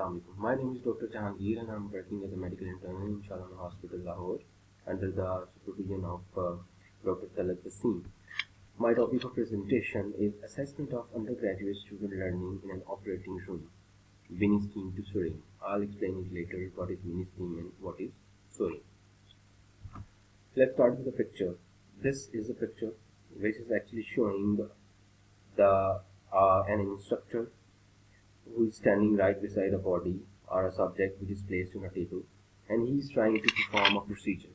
Assalamualaikum. My name is Dr. Jahangir and I'm working as a medical intern in Shalana Hospital, Lahore, under the supervision of Dr. Talab Wasim. My topic of presentation is assessment of undergraduate student learning in an operating room, mini-steam to soaring. I'll explain it later what is mini-steam and what is soaring. Let's start with the picture. This is a picture which is actually showing an instructor who is standing right beside a body or a subject which is placed on a table, and he is trying to perform a procedure,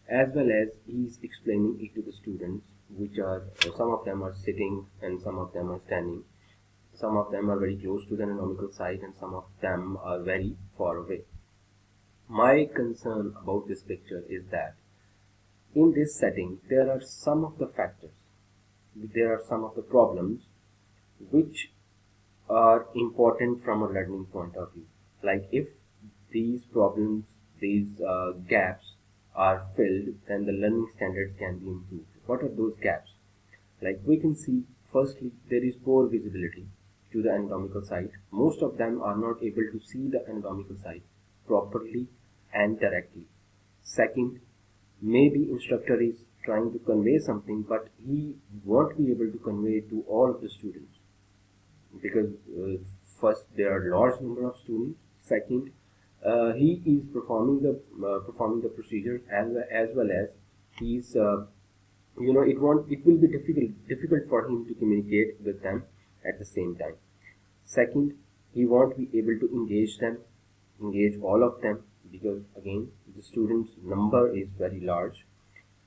as well as he is explaining it to the students, which are some of them are sitting and some of them are standing. Some of them are very close to the anatomical site and some of them are very far away. My concern about this picture is that in this setting there are some of the factors, there are some of the problems which are important from a learning point of view. Like if these problems, these gaps are filled, then the learning standards can be improved. What are those gaps? Like we can see, firstly, there is poor visibility to the anatomical site. Most of them are not able to see the anatomical site properly and directly. Second, maybe instructor is trying to convey something, but he won't be able to convey it to all of the students because first there are large number of students. Second, he is performing the procedure as well as he's it will be difficult for him to communicate with them at the same time. Second, he won't be able to engage all of them, because again the students number is very large,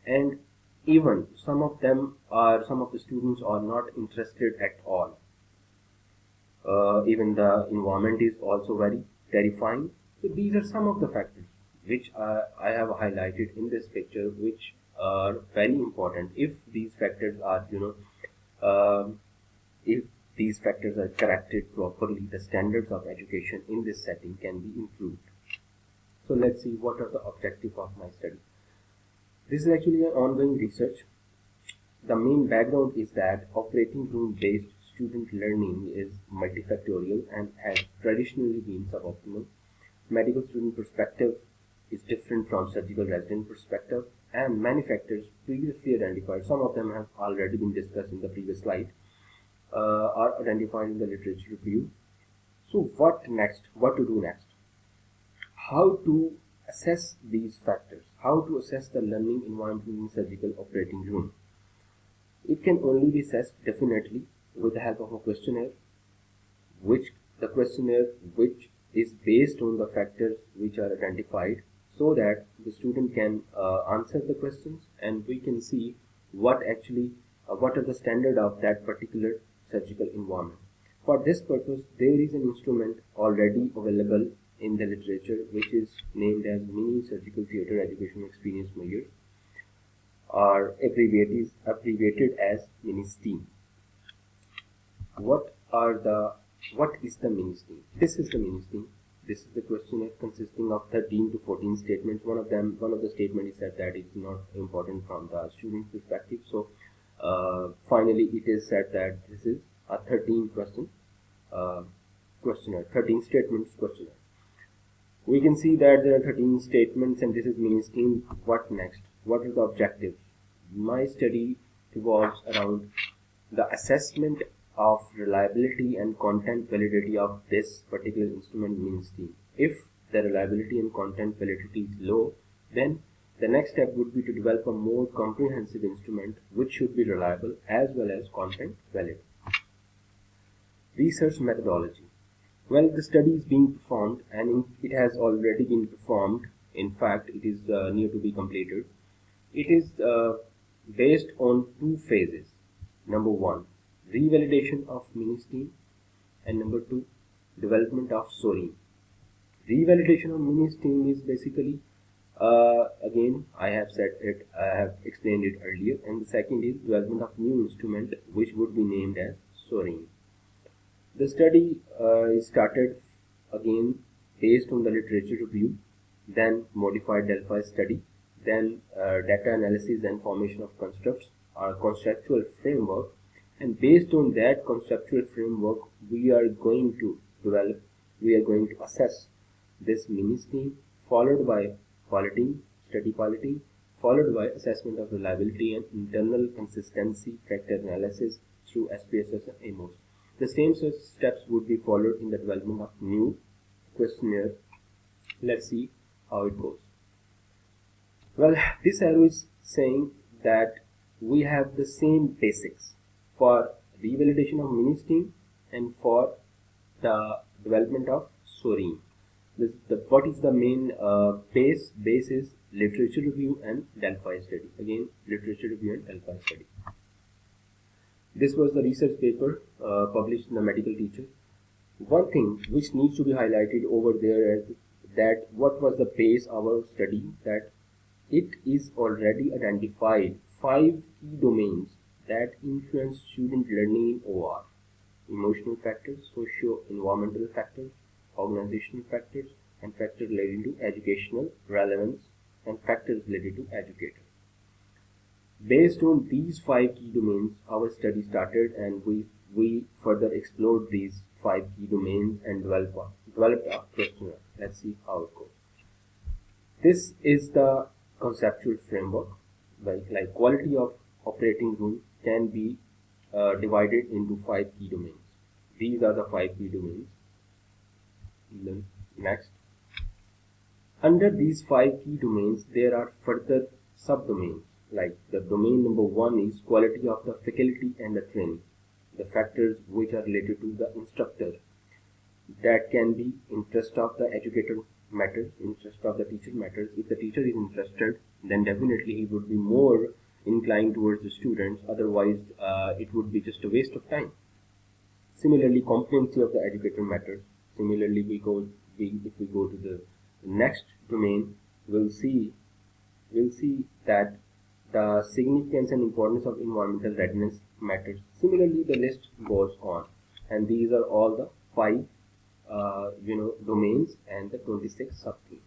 and even some of the students are not interested at all. Even the environment is also very terrifying. So these are some of the factors which I have highlighted in this picture, which are very important. If these factors are if these factors are corrected properly, the standards of education in this setting can be improved. So let's see what are the objectives of my study. This is actually an ongoing research. The main background is that operating room based student learning is multifactorial and has traditionally been suboptimal. Medical student perspective is different from surgical resident perspective, and many factors previously identified, some of them have already been discussed in the previous slide, are identified in the literature review. So what next? What to do next? How to assess these factors? How to assess the learning environment in surgical operating room? It can only be assessed definitely with the help of a questionnaire, which is based on the factors which are identified, so that the student can answer the questions and we can see what are the standard of that particular surgical environment. For this purpose, there is an instrument already available in the literature which is named as Mini Surgical Theatre Education Experience Measures, or abbreviated as mini-STEAM. What is the mini-STEAM? This is the mini-STEAM. This is the questionnaire consisting of 13 to 14 statements. One of the statement is said that it is not important from the student perspective. So finally it is said that this is a 13 question questionnaire, 13 statements questionnaire. We can see that there are 13 statements and this is mini-STEAM. What next? What are the objectives? My study revolves around the assessment of reliability and content validity of this particular instrument mini-STEAM. If the reliability and content validity is low, then the next step would be to develop a more comprehensive instrument which should be reliable as well as content valid. Research methodology. Well, the study is being performed and it has already been performed. In fact, it is near to be completed. It is based on two phases. Number one, revalidation of mini-STEAM, and number two, development of SOAREEN. Revalidation of mini-STEAM is basically, again, I have explained it earlier, and the second is development of new instrument which would be named as SOAREEN. The study is started again based on the literature review, then modified Delphi study, then data analysis and formation of constructs or conceptual framework, and based on that conceptual framework we are going to develop we are going to assess this mini scheme, followed by quality, study quality, followed by assessment of reliability and internal consistency factor analysis through SPSS and AMOS. The same such steps would be followed in the development of new questionnaire. Let's see how it goes. Well, this arrow is saying that we have the same basics for revalidation of mini scheme and for the development of SOAREEN. What is the main base? Base is literature review and Delphi study. Again, literature review and Delphi study. This was the research paper published in the Medical Teacher. One thing which needs to be highlighted over there is that what was the base of our study, that it is already identified 5 key domains that influence student learning in OR: emotional factors, socio-environmental factors, organizational factors, and factors related to educational relevance, and factors related to educators. Based on these 5 key domains, our study started, and we further explored these 5 key domains and developed a questionnaire. Let's see how it goes. This is the conceptual framework. Like quality of operating room can be divided into 5 key domains. These are the 5 key domains. Then next, under these 5 key domains, there are further subdomains. Like the domain number 1 is quality of the faculty and the training, the factors which are related to the instructor. That can be interest of the educator matters, interest of the teacher matters. If the teacher is interested, then definitely he would be more inclined towards the students, otherwise it would be just a waste of time. Similarly, competency of the educator matters. Similarly, if we go to the next domain, we'll see that the significance and importance of environmental readiness matters. Similarly, the list goes on, and these are all the 5 domains and the 26 subthemes.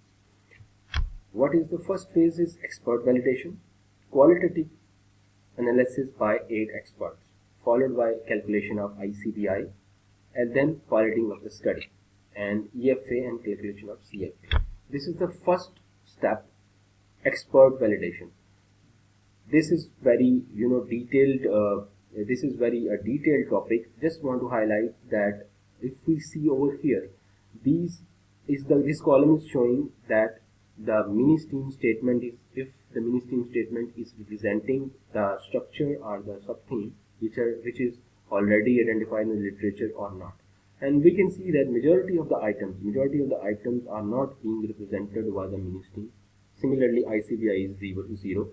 What is the first phase? Is expert validation, qualitative analysis by 8 experts, followed by calculation of ICVI, and then piloting of the study, and EFA and calculation of CFA. This is the first step, expert validation. This is very detailed. This is very a detailed topic. Just want to highlight that if we see over here, this column is showing that the mini scheme statement is, if the mini scheme statement is representing the structure or the subtheme which is already identified in the literature or not. And we can see that majority of the items are not being represented by the mini scheme. Similarly, ICVI is 0 to 0.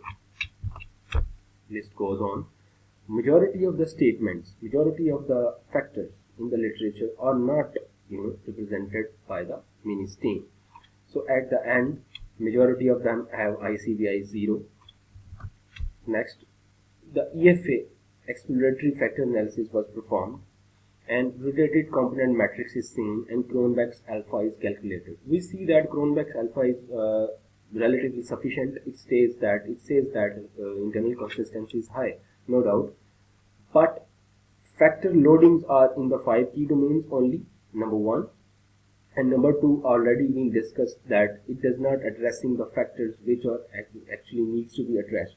List goes on. Majority of the statements, majority of the factors in the literature are not represented by the mini scheme. So at the end, majority of them have ICVI 0. Next, the EFA, exploratory factor analysis, was performed, and related component matrix is seen, and Cronbach's alpha is calculated. We see that Cronbach's alpha is relatively sufficient. It says that internal consistency is high, no doubt, but factor loadings are in the 5 key domains only, number 1, and number 2 already being discussed, that it does not addressing the factors which are actually needs to be addressed.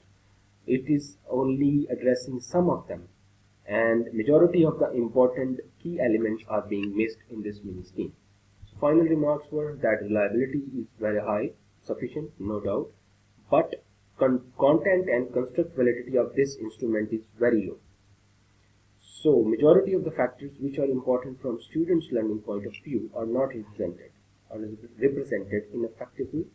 It is only addressing some of them, and majority of the important key elements are being missed in this mini scheme. So final remarks were that reliability is very high, sufficient, no doubt, but content and construct validity of this instrument is very low. So majority of the factors which are important from students' learning point of view are not represented effectively.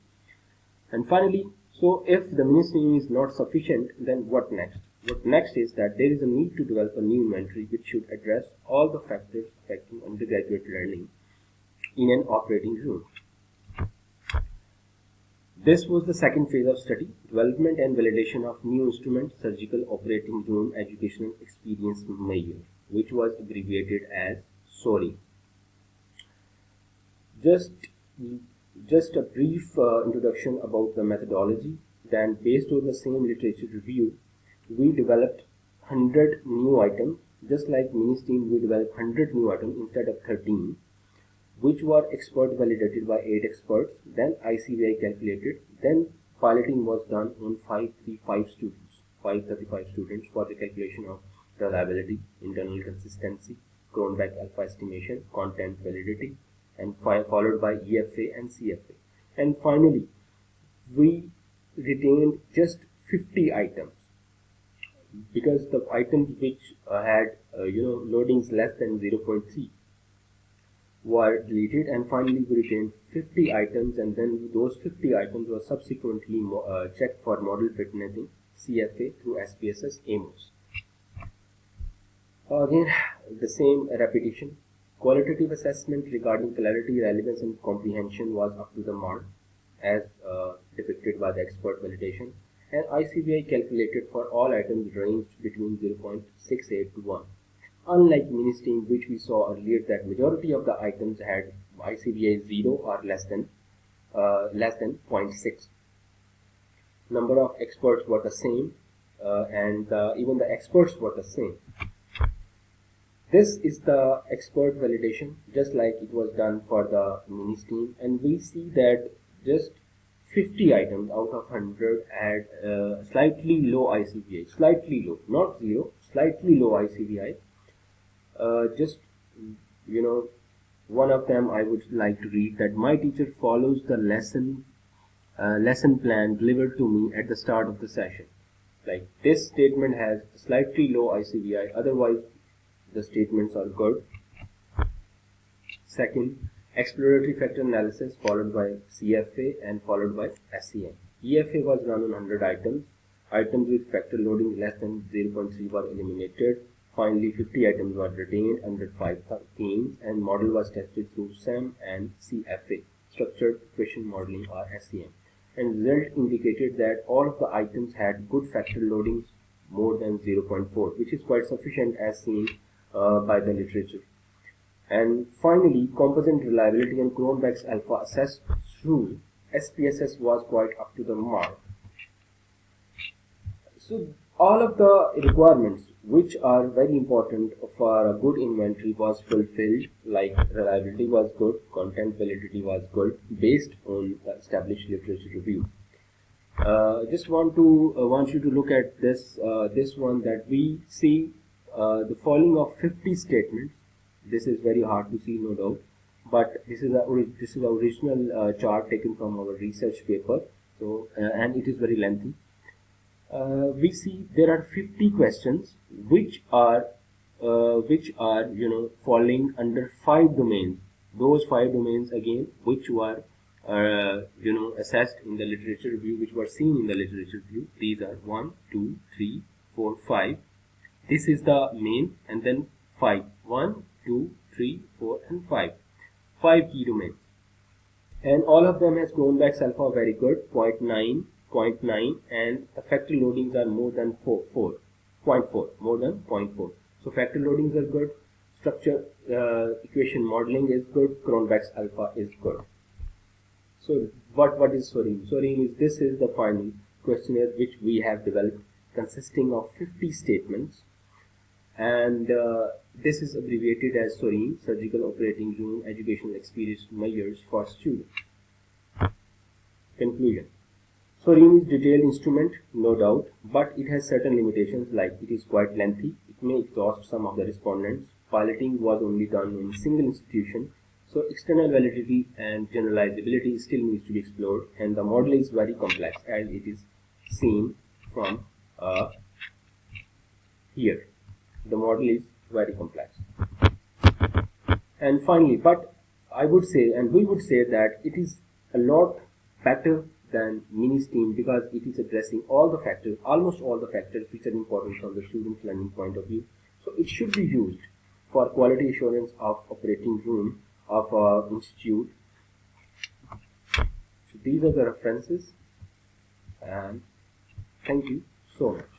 And finally, so if the mini scheme is not sufficient, then what next? What next is that there is a need to develop a new inventory which should address all the factors affecting undergraduate learning in an operating room. This was the second phase of study, development and validation of new instrument, surgical operating room educational experience measure, which was abbreviated as SOAREEN. Just a brief introduction about the methodology. Then, based on the same literature review, we developed 100 new items. Just like mini scheme, we developed 100 new items instead of 13. which were expert validated by 8 experts, then ICVI calculated, then piloting was done on 535 students for the calculation of reliability, internal consistency, Cronbach alpha estimation, content validity, and followed by EFA and CFA. And finally, we retained just 50 items because the items which had loadings less than 0.3 were deleted, and finally we retained 50 items, and then those 50 items were subsequently checked for model fit netting CFA through SPSS AMOS. Again, the same repetition. Qualitative assessment regarding clarity, relevance and comprehension was up to the mark as depicted by the expert validation, and ICVI calculated for all items ranged between 0.68 to 1. Unlike Ministream, which we saw earlier, that majority of the items had ICVI 0 or less than 0.6. Number of experts were the same, and even the experts were the same. This is the expert validation, just like it was done for the Ministream, and we see that just 50 items out of 100 had slightly low ICVI, slightly low, not 0, slightly low ICVI. One of them I would like to read, that my teacher follows the lesson plan delivered to me at the start of the session. Like, this statement has slightly low ICVI, otherwise the statements are good. Second, exploratory factor analysis followed by CFA and followed by SEM. EFA was run on 100 items. Items with factor loading less than 0.3 were eliminated. Finally, 50 items were retained under 5 themes, and model was tested through SEM and CFA, structured equation modeling, or SEM. And result indicated that all of the items had good factor loadings more than 0.4, which is quite sufficient as seen by the literature. And finally, composite reliability and Cronbach's alpha assessed through SPSS was quite up to the mark. So all of the requirements which are very important for a good inventory was fulfilled, like reliability was good, content validity was good, based on the established literature review. Just want you to look at this one, that we see the following of 50 statements. This is very hard to see, no doubt, but this is the original chart taken from our research paper. So and it is very lengthy. We see there are 50 questions which are falling under 5 domains. Those 5 domains again, which were assessed in the literature review, which were seen in the literature review. These are 1, 2, 3, 4, 5. This is the main, and then 5. 1, 2, 3, 4, and 5. 5 key domains, and all of them has Cronbach's alpha very good, 0.9, and the factor loadings are more than 0.4, more than 0.4. So factor loadings are good, structure equation modeling is good, Cronbach's alpha is good. So what is SOREEN? SOREEN this is the final questionnaire which we have developed, consisting of 50 statements, and this is abbreviated as SOREEN, Surgical Operating Room Educational Experience Measures for Students. Conclusion. SOREEN is detailed instrument, no doubt, but it has certain limitations, like it is quite lengthy, it may exhaust some of the respondents, piloting was only done in single institution, so external validity and generalizability still needs to be explored, and the model is very complex as it is seen from here. The model is very complex. And finally, but I would say, and we would say, that it is a lot better than Ministream because it is addressing all the factors, almost all the factors which are important from the student's learning point of view. So it should be used for quality assurance of operating room of our institute. So these are the references, and thank you so much.